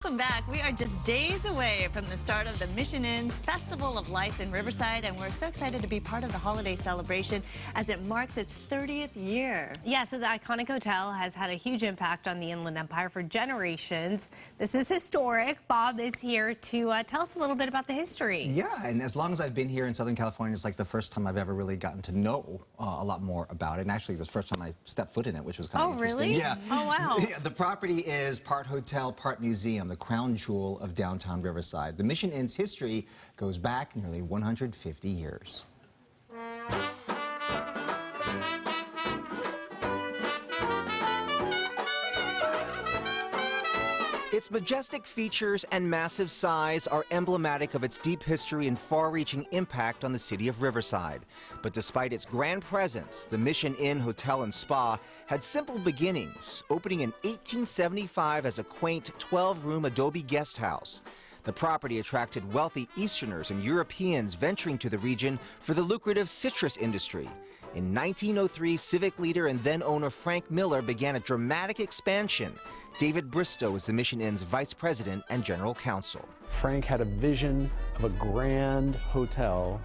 Welcome back. We are just days away from the start of the Mission Inn's Festival of Lights in Riverside, and we're so excited to be part of the holiday celebration as it marks its 30th year. Yeah, so the iconic hotel has had a huge impact on the Inland Empire for generations. This is historic. Bob is here to tell us a little bit about the history. Yeah, and as long as I've been here in Southern California, it's like the first time I've ever really gotten to know a lot more about it. And actually, the first time I stepped foot in it, which was kind of interesting. Really? Yeah. Oh, wow. Yeah, the property is part hotel, part museum, the crown jewel of downtown Riverside. The Mission Inn's history goes back nearly 150 years. Its majestic features and massive size are emblematic of its deep history and far-reaching impact on the city of Riverside. But despite its grand presence, the Mission Inn Hotel and Spa had simple beginnings, opening in 1875 as a quaint 12-room adobe guest house. The property attracted wealthy Easterners and Europeans venturing to the region for the lucrative citrus industry. In 1903, civic leader and then-owner Frank Miller began a dramatic expansion. David Bristow is the Mission Inn's vice president and general counsel. Frank had a vision of a grand hotel,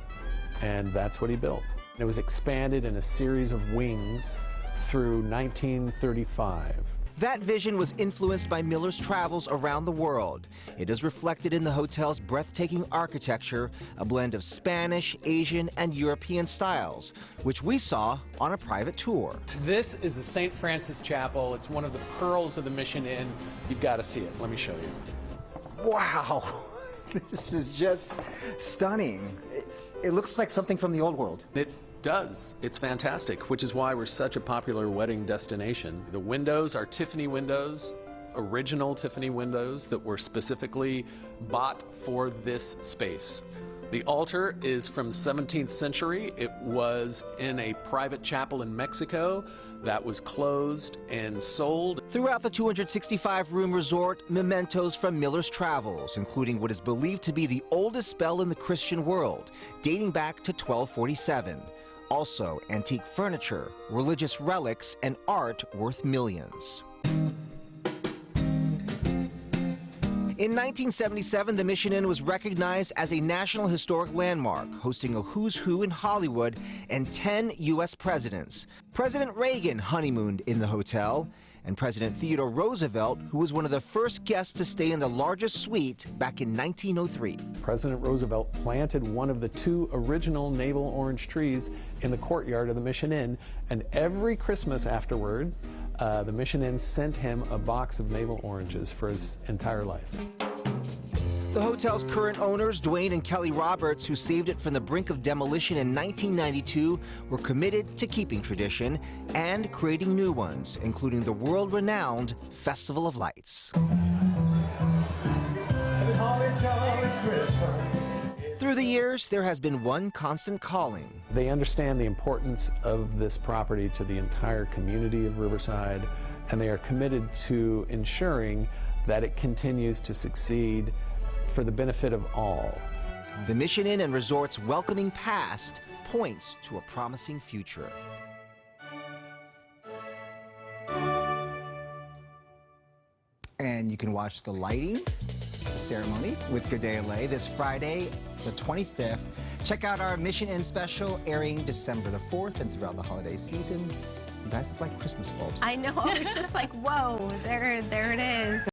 and that's what he built. It was expanded in a series of wings through 1935. That vision was influenced by Miller's travels around the world. It is reflected in the hotel's breathtaking architecture, a blend of Spanish, Asian, and European styles, which we saw on a private tour. This is the St. Francis Chapel. It's one of the pearls of the Mission Inn. You've got to see it. Let me show you. Wow, this is just stunning. It looks like something from the old world. It does. It's fantastic, which is why we're such a popular wedding destination. The windows are Tiffany windows, original Tiffany windows that were specifically bought for this space. The altar is from the 17th century. It was in a private chapel in Mexico that was closed and sold. Throughout the 265-room resort, mementos from Miller's travels, including what is believed to be the oldest bell in the Christian world, dating back to 1247. Also, antique furniture, religious relics, and art worth millions. In 1977, the Mission Inn was recognized as a National Historic Landmark, hosting a who's who in Hollywood and 10 U.S. presidents. President Reagan honeymooned in the hotel, and President Theodore Roosevelt, who was one of the first guests to stay in the largest suite back in 1903. President Roosevelt planted one of the two original navel orange trees in the courtyard of the Mission Inn, and every Christmas afterward, the Mission Inn sent him a box of navel oranges for his entire life. The hotel's current owners, Dwayne and Kelly Roberts, who saved it from the brink of demolition in 1992, were committed to keeping tradition and creating new ones, including the world-renowned Festival of Lights. Through the years, there has been one constant calling. They understand the importance of this property to the entire community of Riverside, and they are committed to ensuring that it continues to succeed for the benefit of all. The Mission Inn and Resort's welcoming past points to a promising future. And you can watch the lighting ceremony with GDLA this Friday, the 25th. Check out our Mission Inn special airing December the 4th and throughout the holiday season. You guys look like Christmas bulbs. I know. I was just like, whoa, there it is.